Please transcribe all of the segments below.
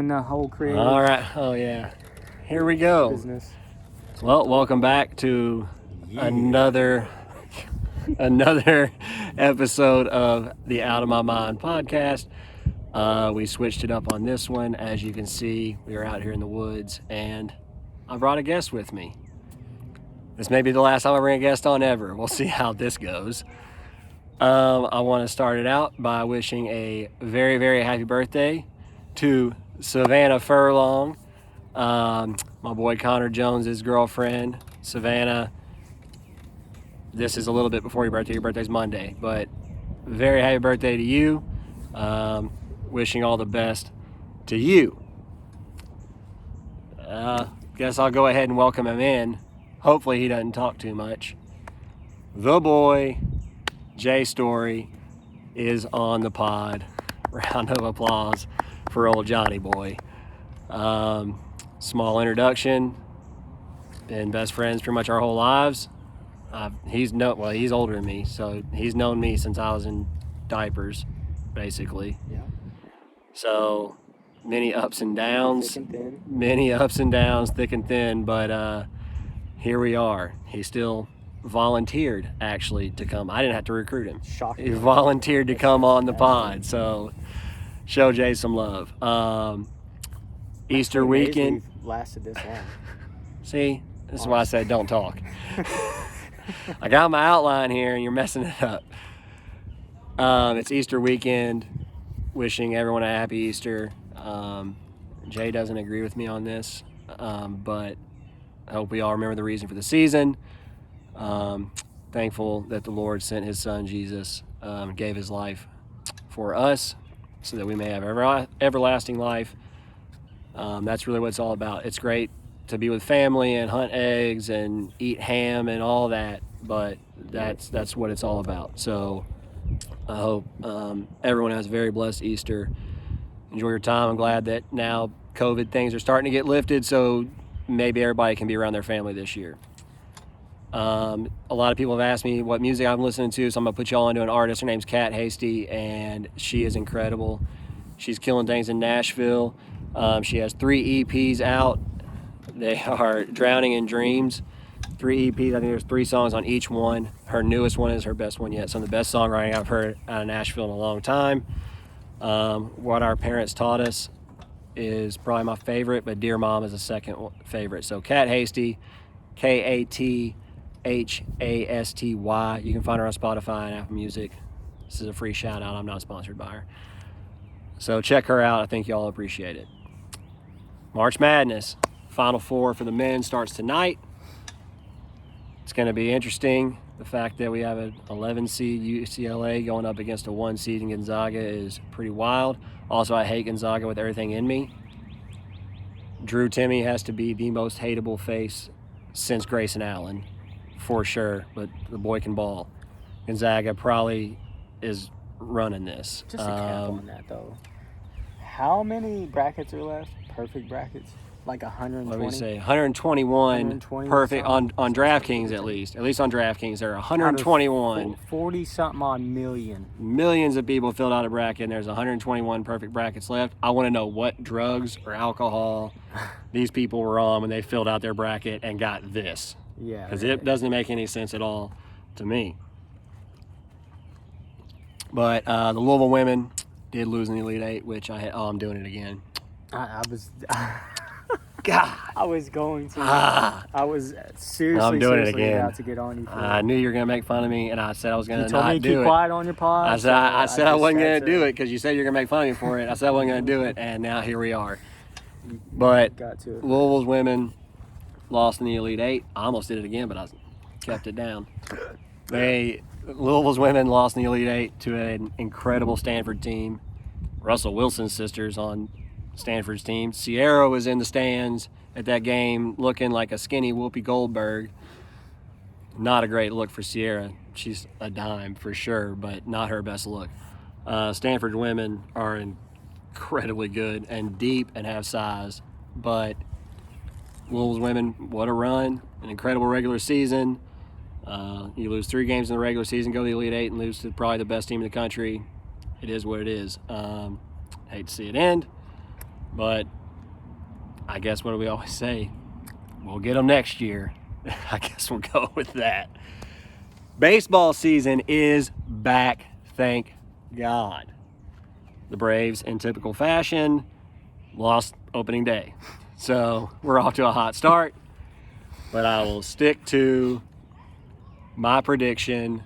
in the whole creative All right. Oh, yeah. Here we go. business. Well, welcome back to another episode of the Out of My Mind podcast. We switched it up on this one. As you can see, we are out here in the woods, and I brought a guest with me. This may be the last time I bring a guest on ever. We'll see how this goes. I want to start it out by wishing a very, very happy birthday to Savannah Furlong, my boy Connor Jones's girlfriend. Savannah, this is a little bit before your birthday. Your birthday's Monday, but very happy birthday to you. Wishing all the best to you. Guess I'll go ahead and welcome him in. Hopefully he doesn't talk too much. The boy, Jay Story, is on the pod. Round of applause for old Johnny boy. Small introduction. Been best friends pretty much our whole lives. He's older than me, so he's known me since I was in diapers, basically. Yeah. So many ups and downs. Thick and thin. Many ups and downs, thick and thin, but here we are. He still volunteered, actually, to come. I didn't have to recruit him. Shocking. He volunteered to come on the pod, so show Jay some love. Easter Pretty amazing weekend. we've lasted this long. See, this is why I said don't talk. I got my outline here, and you're messing it up. It's Easter weekend. Wishing everyone a happy Easter. Jay doesn't agree with me on this, but I hope we all remember the reason for the season. Thankful that the Lord sent his son Jesus, gave his life for us so that we may have everlasting life. That's really what it's all about. It's great to be with family and hunt eggs and eat ham and all that, but that's what it's all about. So I hope everyone has a very blessed Easter. Enjoy your time. I'm glad that now COVID things are starting to get lifted, so maybe everybody can be around their family this year. A lot of people have asked me what music I'm listening to, so I'm going to put y'all into an artist. Her name's Kat Hasty, and she is incredible. She's killing things in Nashville. She has 3 EPs out. They are Drowning in Dreams. 3 EPs. I think there's 3 songs on each one. Her newest one is her best one yet. Some of the best songwriting I've heard out of Nashville in a long time. What Our Parents Taught Us is probably my favorite, but Dear Mom is a second favorite. So Kat Hasty, Kathasty. You can find her on Spotify and Apple Music. This is a free shout out. I'm not sponsored by her. So check her out. I think y'all appreciate it. March Madness. Final Four for the men starts tonight. It's going to be interesting. The fact that we have an 11 seed UCLA going up against a 1 seed in Gonzaga is pretty wild. Also, I hate Gonzaga with everything in me. Drew Timme has to be the most hateable face since Grayson Allen, for sure, but the boy can ball. Gonzaga probably is running this. Just a cap on that, though. How many brackets are left? Perfect brackets? Like 120? What do we say? 121 perfect on DraftKings at least. At least on DraftKings, there are 121. 40-something odd million. Millions of people filled out a bracket, and there's 121 perfect brackets left. I want to know what drugs or alcohol these people were on when they filled out their bracket and got this. Yeah. Because it doesn't make any sense at all to me. But the Louisville women did lose in the Elite Eight, which I'm doing it again. I was... God. I was going to. I was seriously about to get on you. I knew you were going to make fun of me, and I said I was going to not do it. You told me to keep quiet on your pod. I said I wasn't going to do it because you said you were going to make fun of me for it. I said I wasn't going to do it, and now here we are. But Louisville's women lost in the Elite Eight. I almost did it again, but I kept it down. Louisville's women lost in the Elite Eight to an incredible Stanford team. Russell Wilson's sisters on Stanford's team. Sierra was in the stands at that game looking like a skinny Whoopi Goldberg. Not a great look for Sierra. She's a dime for sure, but not her best look. Stanford women are incredibly good and deep and have size, but Louisville's women, what a run. An incredible regular season. You lose 3 games in the regular season, go to the Elite Eight, and lose to probably the best team in the country. It is what it is. Hate to see it end. But I guess what do we always say? We'll get them next year. I guess we'll go with that. Baseball season is back, thank God. The Braves, in typical fashion, lost opening day. So we're off to a hot start. But I will stick to my prediction.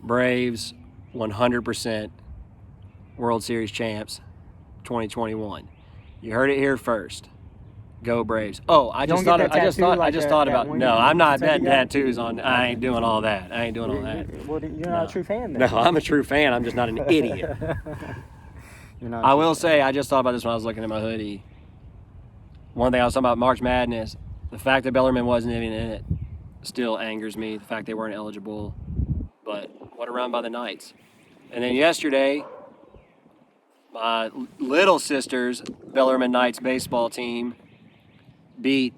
Braves 100% World Series champs 2021. You heard it here first. Go Braves. Oh, I just thought about no, I'm not betting tattoos on. I ain't doing all that. Well, you're not a true fan then. No, I'm a true fan. I'm just not an idiot. I will say, I just thought about this when I was looking at my hoodie. One thing I was talking about March Madness, the fact that Bellarmine wasn't even in it still angers me. The fact they weren't eligible. But what a run by the Knights. And then yesterday, my little sister's Bellarmine Knights baseball team beat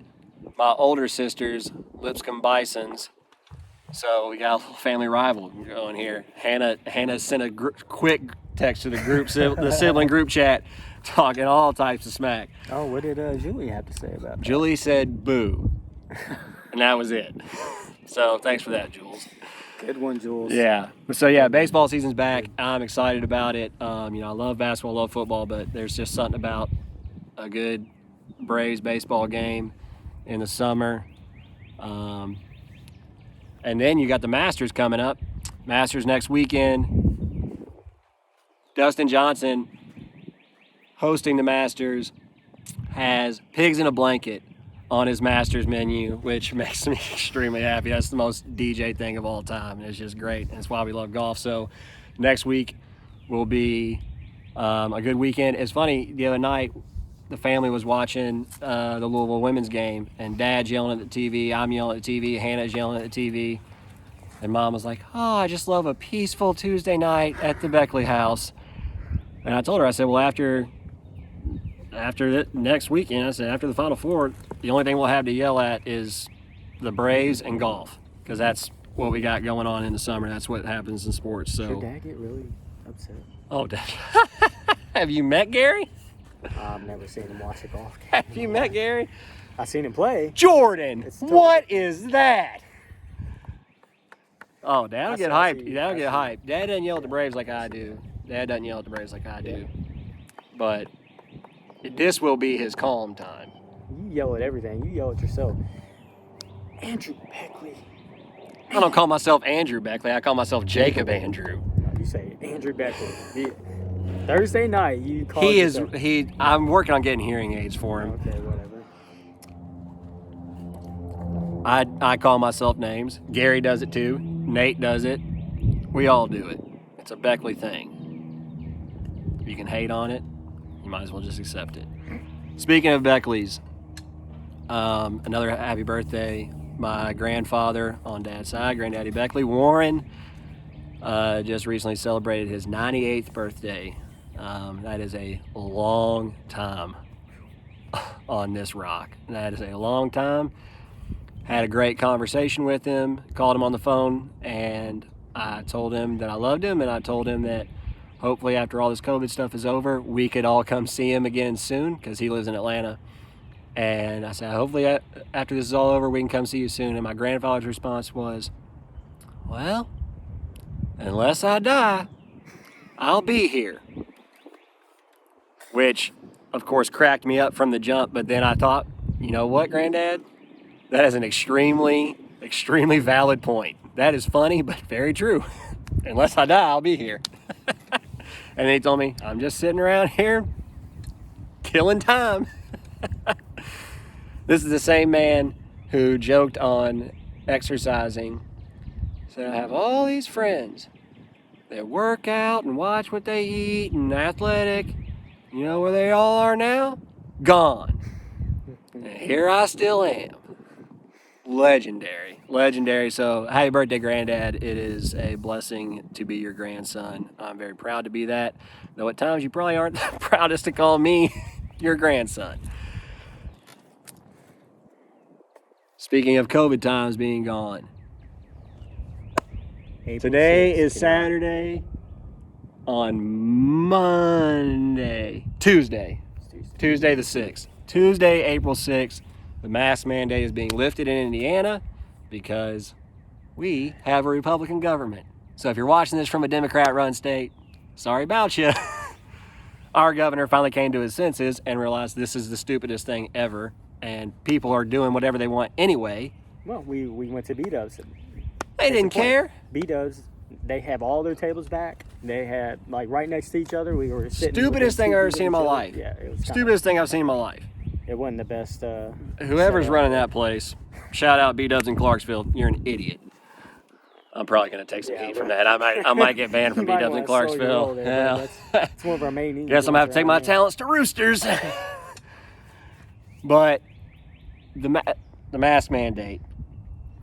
my older sister's Lipscomb Bisons. So we got a little family rival going here. Hannah sent a quick text to the group, the sibling group chat, talking all types of smack. Oh, what did Julie have to say about that? Julie said boo. And that was it. So thanks for that, Jules. Good one, Jules. Yeah. So yeah, baseball season's back. I'm excited about it. I love basketball, love football, but there's just something about a good Braves baseball game in the summer. And then you got the Masters coming up. Masters next weekend. Dustin Johnson hosting the Masters has pigs in a blanket on his Masters menu, which makes me extremely happy. That's the most DJ thing of all time. It's just great. That's why we love golf. So next week will be a good weekend. It's funny, the other night, the family was watching the Louisville women's game, and Dad's yelling at the TV, I'm yelling at the TV, Hannah's yelling at the TV, and Mom was like, oh, I just love a peaceful Tuesday night at the Beckley house. And I told her, I said, well, after next weekend, I said, after the Final Four, the only thing we'll have to yell at is the Braves and golf, because that's what we got going on in the summer. That's what happens in sports. So. Did your dad get really upset? Oh, Dad. Have you met Gary? I've never seen him watch a golf game. Have you met Gary? I've seen him play. Jordan, what is that? Oh, Dad'll get hyped. Dad'll get hyped. Dad doesn't yell at the Braves like I do. Dad doesn't yell at the Braves like I do. But this will be his calm time. You yell at everything. You yell at yourself. Andrew Beckley. I don't call myself Andrew Beckley. I call myself Jacob Andrew. No, you say Andrew Beckley. Thursday night, you call yourself. I'm working on getting hearing aids for him. Okay, whatever. I call myself names. Gary does it too. Nate does it. We all do it. It's a Beckley thing. If you can hate on it, you might as well just accept it. Speaking of Beckleys, another happy birthday. My grandfather on Dad's side, Granddaddy Beckley, Warren, just recently celebrated his 98th birthday. That is a long time on this rock. That is a long time. Had a great conversation with him, called him on the phone, and I told him that I loved him, and I told him that hopefully after all this COVID stuff is over, we could all come see him again soon, because he lives in Atlanta. And I said, hopefully after this is all over, we can come see you soon. And my grandfather's response was, well, unless I die, I'll be here. Which, of course, cracked me up from the jump. But then I thought, you know what, Granddad? That is an extremely, extremely valid point. That is funny, but very true. Unless I die, I'll be here. And then he told me, I'm just sitting around here killing time. This is the same man who joked on exercising. Said, I have all these friends that work out and watch what they eat and athletic. You know where they all are now? Gone. And here I still am. Legendary. Legendary. So happy birthday, Granddad. It is a blessing to be your grandson. I'm very proud to be that. Though at times you probably aren't the proudest to call me your grandson. Speaking of COVID times being gone. Today is Saturday. on Tuesday the 6th. Tuesday, April 6th, the mask mandate is being lifted in Indiana because we have a Republican government. So if you're watching this from a Democrat-run state, sorry about you. Our governor finally came to his senses and realized this is the stupidest thing ever, and people are doing whatever they want anyway. Well, we went to B-Dubs. They didn't care. B-Dubs, they have all their tables back. They had, like, right next to each other. We were sitting. Stupidest thing I've ever within seen in my each other. life. Yeah, it was Stupidest thing I've seen in my life. It wasn't the best. Whoever's setup. running that place, shout out B-Dubs in Clarksville. You're an idiot. I'm probably going to take some heat from that. I might get banned from You might B-Dubs in wanna slow your roll Clarksville. there, Yeah. bro. That's one of our main. Guess I'm going to have to take my talents to Roosters. But the mask mandate,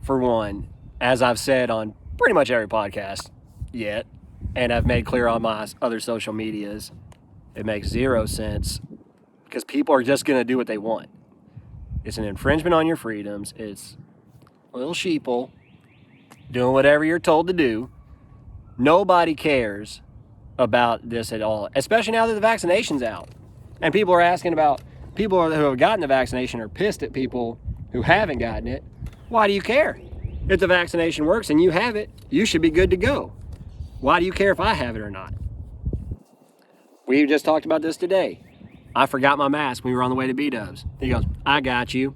for one, as I've said on pretty much every podcast yet, and I've made clear on my other social medias, it makes zero sense because people are just going to do what they want. It's an infringement on your freedoms. It's little sheeple doing whatever you're told to do. Nobody cares about this at all, especially now that the vaccination's out. And people are asking about, people who have gotten the vaccination are pissed at people who haven't gotten it. Why do you care? If the vaccination works and you have it, you should be good to go. Why do you care if I have it or not? We just talked about this today. I forgot my mask when we were on the way to B-Dubs. He goes, I got you.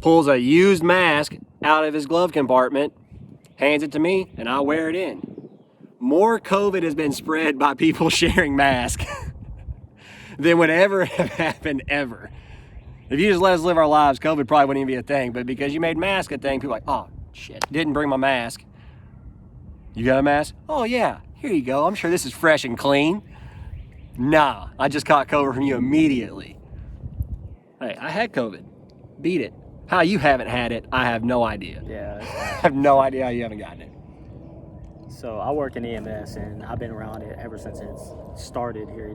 Pulls a used mask out of his glove compartment, hands it to me, and I wear it in. More COVID has been spread by people sharing masks than would ever have happened ever. If you just let us live our lives, COVID probably wouldn't even be a thing. But because you made mask a thing, people are like, oh, shit, didn't bring my mask. You got a mask? Oh, yeah, here you go. I'm sure this is fresh and clean. Nah, I just caught COVID from you immediately. Hey, I had COVID. Beat it. How you haven't had it, I have no idea. Yeah. I have no idea how you haven't gotten it. So I work in EMS, and I've been around it ever since it's started here.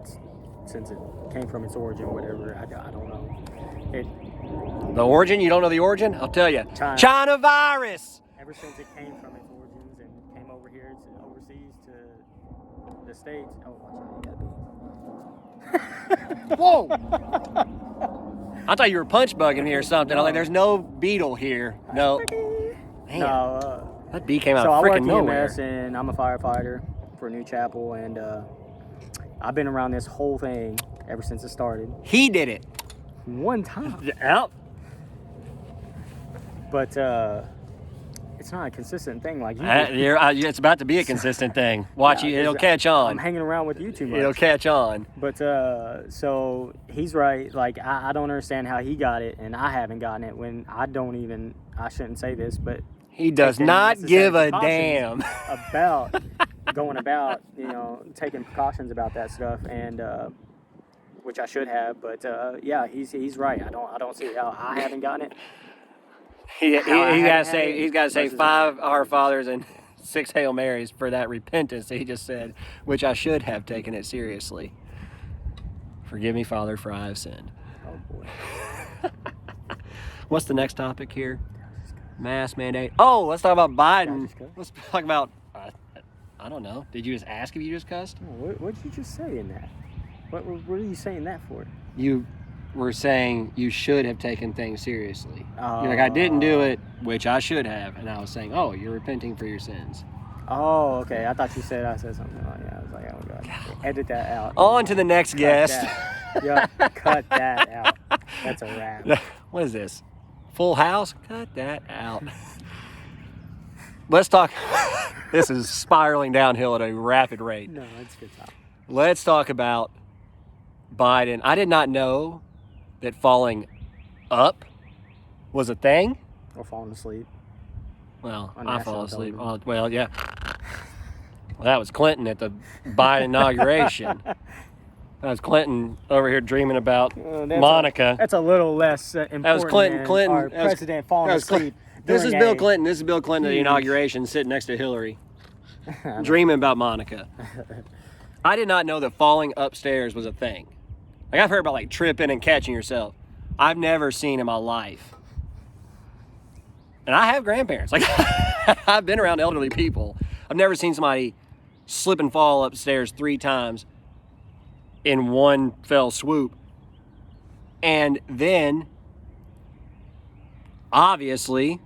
Since it came from its origin, whatever. I don't know. The origin? You don't know the origin? I'll tell you. China virus! Ever since it came from its origins and came over here to overseas to the States. Oh, watch out, you gotta be. Whoa! I thought you were punch bugging me or something. I'm like, there's no beetle here. No. Man, No, that bee came out so I of work freaking in nowhere. EMS, and I'm a firefighter for New Chapel, and I've been around this whole thing ever since it started. He did it. One time. Yep. But it's not a consistent thing like you. It's about to be a consistent thing. Watch Yeah, you. It'll 'cause catch I'm on. hanging around with you too much. It'll catch on. But so he's right. Like I don't understand how he got it and I haven't gotten it when I shouldn't say this, but He does taking not necessary give a precautions damn. about going about, taking precautions about that stuff, and which I should have. But yeah, he's right. I don't see how I haven't gotten it. He's got to say versus 5 Our Fathers and 6 Hail Marys for that repentance that he just said, which I should have taken it seriously. Forgive me, Father, for I have sinned. Oh boy. What's the next topic here? Mask mandate. Oh, let's talk about Biden. Just cuss? Let's talk about, I don't know. Did you just ask if you just cussed? What did you just say in that? What are you saying that for? You were saying you should have taken things seriously. You're like, I didn't do it, which I should have. And I was saying, oh, you're repenting for your sins. Oh, okay. I thought I said something. Oh, yeah. I was like, oh god. Edit that out. On to the next Cut guest. that. Yeah, cut that out. That's a wrap. What is this? Full House? Cut that out. Let's talk. This is spiraling downhill at a rapid rate. No, it's a good time. Let's talk about Biden. I did not know that falling up was a thing. Or falling asleep. Well, On I national fall asleep. television. Well, yeah. Well, that was Clinton at the Biden inauguration. That was Clinton over here dreaming about Monica. That's a little less important. That was Clinton. than Clinton. our that was- president falling that was asleep. This is during Bill a- Clinton. This is Bill Clinton at the huge- inauguration, sitting next to Hillary, dreaming about Monica. I did not know that falling upstairs was a thing. Like, I've heard about like tripping and catching yourself. I've never seen in my life. And I have grandparents. Like, I've been around elderly people. I've never seen somebody slip and fall upstairs 3 times in one fell swoop. And then, obviously,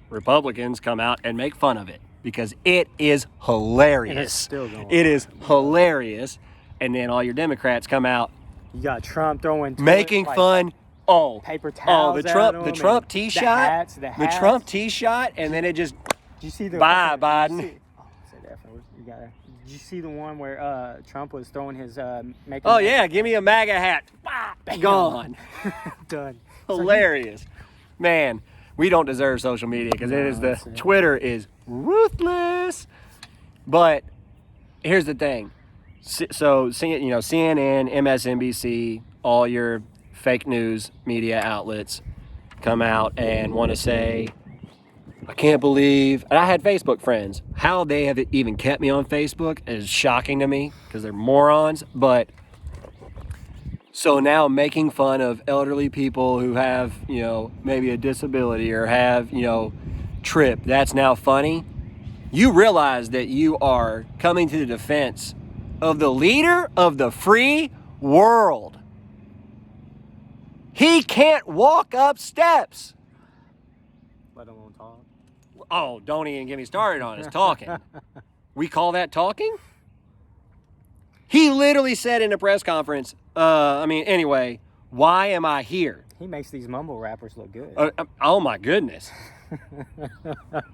Republicans come out and make fun of it because it is hilarious. And it's still going It is hilarious. And then all your Democrats come out You got Trump throwing making fun. Oh, paper towels. the at Trump, him the and Trump tee the shot, hats, the hats. Trump tee shot, and then it just Did you see the bye, did you Biden. see- oh, say that first. You got it. Did you see the one where Trump was throwing his making? Oh yeah, give me a MAGA hat. Bam. Gone. Done. Hilarious. Man, we don't deserve social media because it is that's it. Twitter is ruthless. But here's the thing. So, CNN, MSNBC, all your fake news media outlets come out and want to say, I can't believe, and I had Facebook friends. How they have even kept me on Facebook is shocking to me because they're morons. But so now making fun of elderly people who have, maybe a disability or have, trip, that's now funny. You realize that you are coming to the defense of the leader of the free world. He can't walk up steps. Let alone talk. Oh, don't even get me started on his talking. We call that talking? He literally said in a press conference, anyway, why am I here? He makes these mumble rappers look good. Oh my goodness.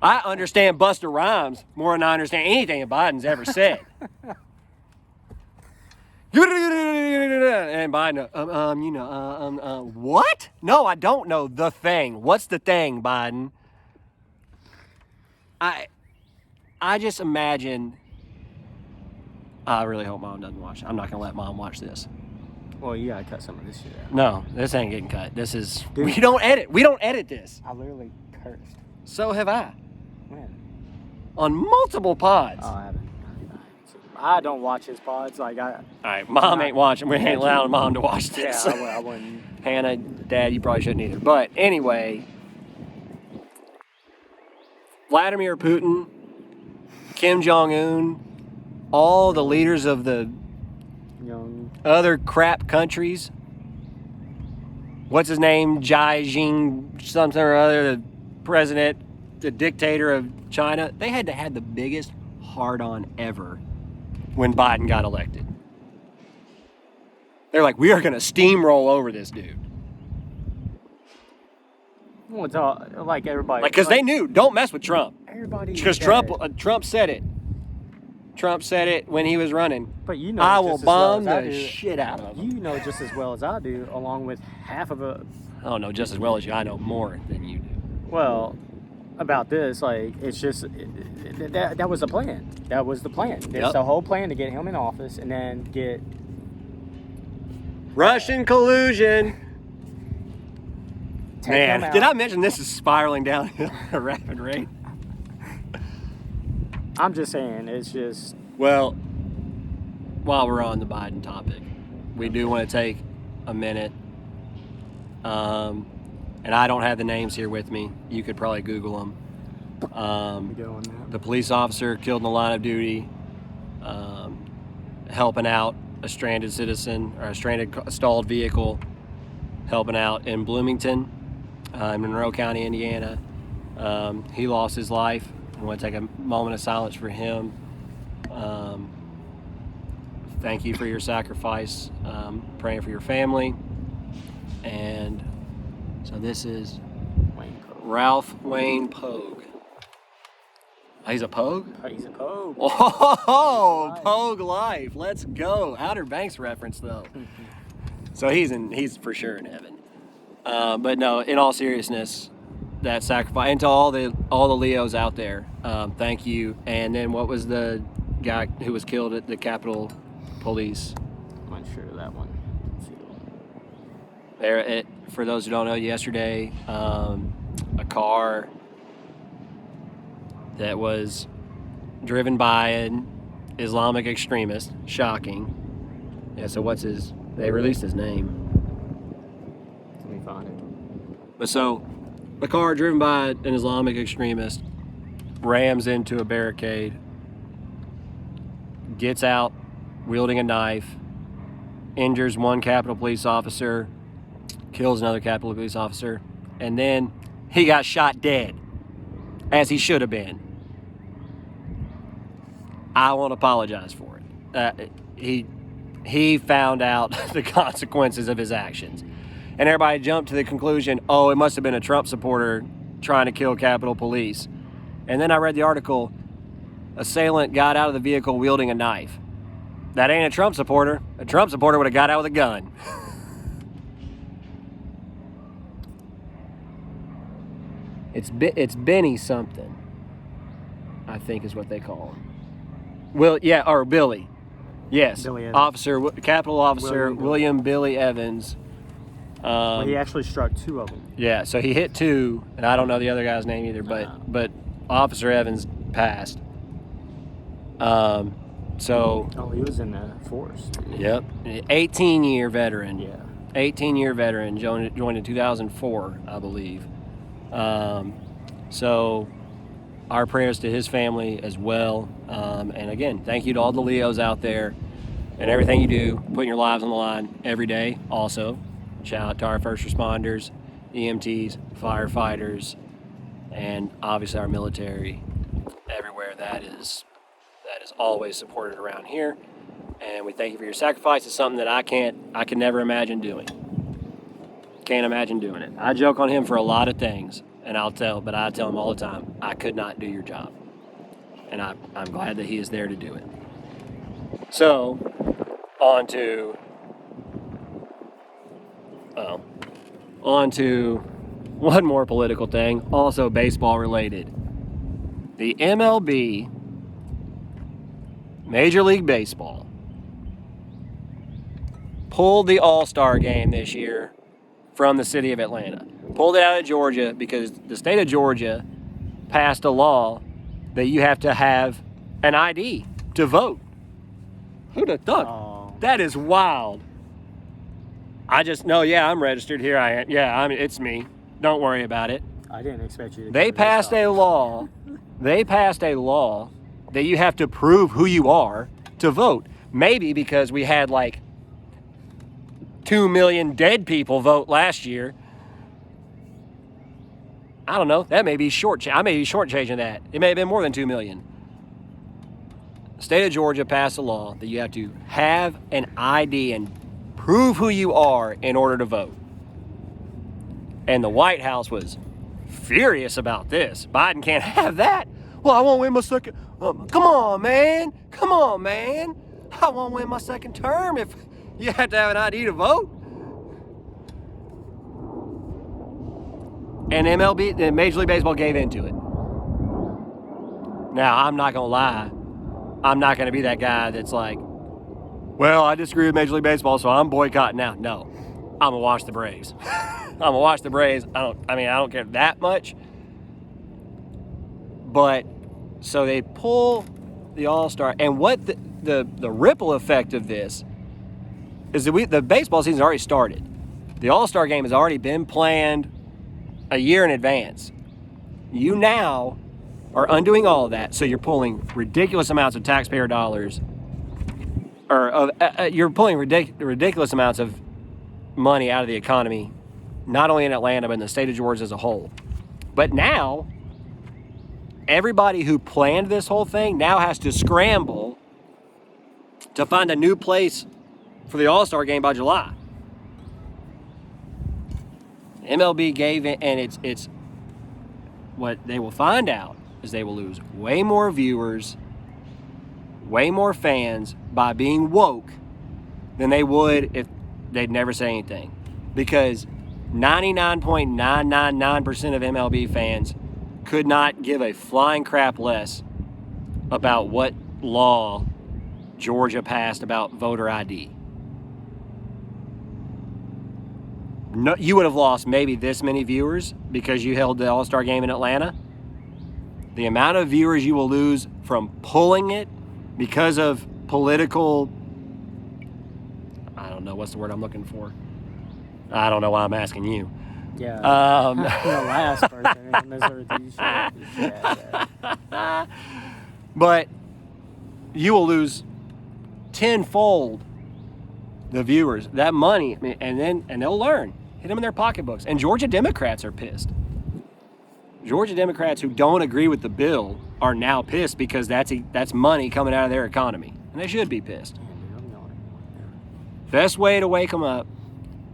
I understand Busta Rhymes more than I understand anything that Biden's ever said. And Biden, what? No, I don't know the thing. What's the thing, Biden? I just imagine. I really hope Mom doesn't watch it. I'm not gonna let Mom watch this. Well, you gotta cut some of this shit out. No, this ain't getting cut. This is Dude. we don't edit this. I literally cursed. So have I. When? On multiple pods. Oh, I haven't. I don't watch his pods. Like I. All right, Mom ain't watching. We ain't allowing Mom to watch Yeah, this. I wouldn't. Hannah, Dad, you probably shouldn't either. But anyway, Vladimir Putin, Kim Jong-un, all the leaders of the other crap countries. What's his name? Xi Jinping, something or other, the president, the dictator of China. They had to have the biggest hard-on ever when Biden got elected. They're like, we are going to steamroll over this dude. Well, it's all, like everybody. Because they knew, don't mess with Trump. Everybody. Because Trump said it. Trump said it when he was running. But you know, I just will as well bomb as I the do, shit out of him. You know just as well as I do, along with half of a. I don't know just as well as you. I know more than you do. Well, about this, like it's just that was the plan. That was the plan. It's Yep. the whole plan to get him in office and then get Russian collusion. take him Man, out. did I mention this is spiraling downhill at a rapid rate? I'm just saying, it's just Well, while we're on the Biden topic, we do want to take a minute. And I don't have the names here with me. You could probably Google them. doing that. The police officer killed in the line of duty, helping out a stranded citizen or a stalled vehicle, helping out in Bloomington, in Monroe County, Indiana. He lost his life. I want to take a moment of silence for him. Thank you for your sacrifice. Praying for your family. And so this is Ralph Wayne Pogue. He's a Pogue? He's a Pogue. Oh, Pogue life. Let's go. Outer Banks reference though. So he's for sure in heaven. But no, in all seriousness, that sacrifice, and to all the Leos out there, thank you. And then what was the guy who was killed at the Capitol Police? I'm not sure of that one. For those who don't know, yesterday, a car that was driven by an Islamic extremist, shocking. Yeah, so they released his name. Let me find it. But so, a car driven by an Islamic extremist rams into a barricade gets out wielding a knife, injures one Capitol Police officer, kills another Capitol Police officer, and then he got shot dead, as he should have been. I won't apologize for it. He found out the consequences of his actions. And everybody jumped to the conclusion, oh, it must have been a Trump supporter trying to kill Capitol Police. And then I read the article, assailant got out of the vehicle wielding a knife. That ain't a Trump supporter. A Trump supporter would have got out with a gun. It's Benny something, I think is what they call him. Or Billy. Yes, Billy Evans. Capitol Officer William Billy Evans. He actually struck 2 of them. Yeah, so he hit 2, and I don't know the other guy's name either, but Officer Evans passed. So. Oh, he was in the force. Yep, 18-year veteran. Yeah. 18-year veteran, joined in 2004, I believe. So our prayers to his family as well. And again, thank you to all the Leos out there and everything you do, putting your lives on the line every day. Also, shout out to our first responders, EMTs, firefighters, and obviously our military everywhere. That is always supported around here. And we thank you for your sacrifice. It's something that I can never imagine doing. Can't imagine doing it. I joke on him for a lot of things, and I tell him all the time, I could not do your job. And I'm glad that he is there to do it. So, on to one more political thing, also baseball related. The MLB, Major League Baseball, pulled the All-Star game this year from the city of Atlanta. Pulled it out of Georgia because the state of Georgia passed a law that you have to have an ID to vote. Who'd have thought? Oh. That is wild. I just know, I'm registered here. It's me. Don't worry about it. I didn't expect you to. They passed a law. They passed a law that you have to prove who you are to vote. Maybe because we had like 2 million dead people vote last year. I don't know. That may be I may be shortchanging that. It may have been more than 2 million. The state of Georgia passed a law that you have to have an ID and prove who you are in order to vote. And the White House was furious about this. Biden can't have that. Well, I won't win my second. Come on, man. I won't win my second term if you have to have an ID to vote. And MLB, the Major League Baseball gave into it. Now, I'm not going to lie. I'm not going to be that guy that's like, well, I disagree with Major League Baseball, so I'm boycotting now. No, I'm going to watch the Braves. I'm going to watch the Braves. I don't care that much. But, so they pull the All-Star. And what the ripple effect of this is that the baseball season's already started. The All-Star game has already been planned a year in advance. You now are undoing all of that, so you're pulling ridiculous amounts of taxpayer dollars, or you're pulling ridiculous amounts of money out of the economy, not only in Atlanta, but in the state of Georgia as a whole. But now, everybody who planned this whole thing now has to scramble to find a new place for the All-Star game by July. MLB gave it, and it's what they will find out is they will lose way more viewers, way more fans by being woke than they would if they'd never say anything. Because 99.999% of MLB fans could not give a flying crap less about what law Georgia passed about voter ID. No, you would have lost maybe this many viewers because you held the All-Star game in Atlanta. The amount of viewers you will lose from pulling it because of political, I don't know, what's the word I'm looking for? I don't know why I'm asking you. Yeah. The last person in Missouri. Yeah. But you will lose tenfold the viewers, that money, I mean, and they'll learn. Hit them in their pocketbooks. And Georgia Democrats are pissed. Georgia Democrats who don't agree with the bill are now pissed because that's money coming out of their economy, and they should be pissed. Best way to wake them up,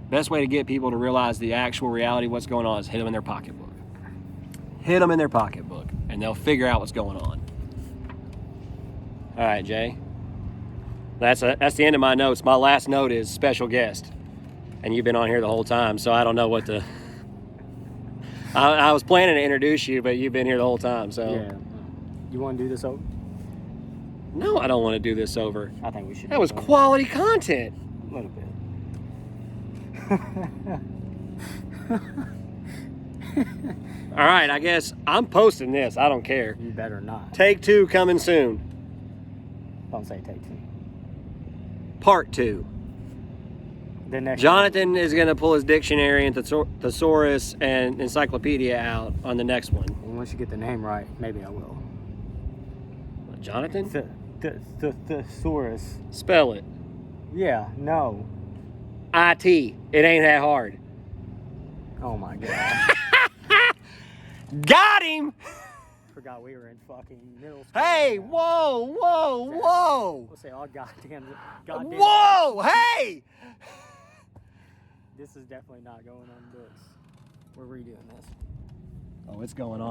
best way to get people to realize the actual reality of what's going on is hit them in their pocketbook. Hit them in their pocketbook, and they'll figure out what's going on. All right, Jay. That's the end of my notes. My last note is special guest, and you've been on here the whole time, so I don't know what to. I was planning to introduce you, but you've been here the whole time, so. Yeah. You want to do this over? No, I don't want to do this over. I think we should. That was quality content. A little bit. All right, I guess I'm posting this. I don't care. You better not. Take 2 coming soon. Don't say take 2. Part 2. The next. Jonathan is going to pull his dictionary and thesaurus and encyclopedia out on the next one. Once you get the name right, maybe I will. Jonathan? Thesaurus. Spell it. Yeah. No. IT. It ain't that hard. Oh my god. Got him! Forgot we were in fucking middle school. Hey, whoa. We'll say all goddamn. Whoa, hey! This is definitely not going on books. We're redoing this. Oh, it's going on.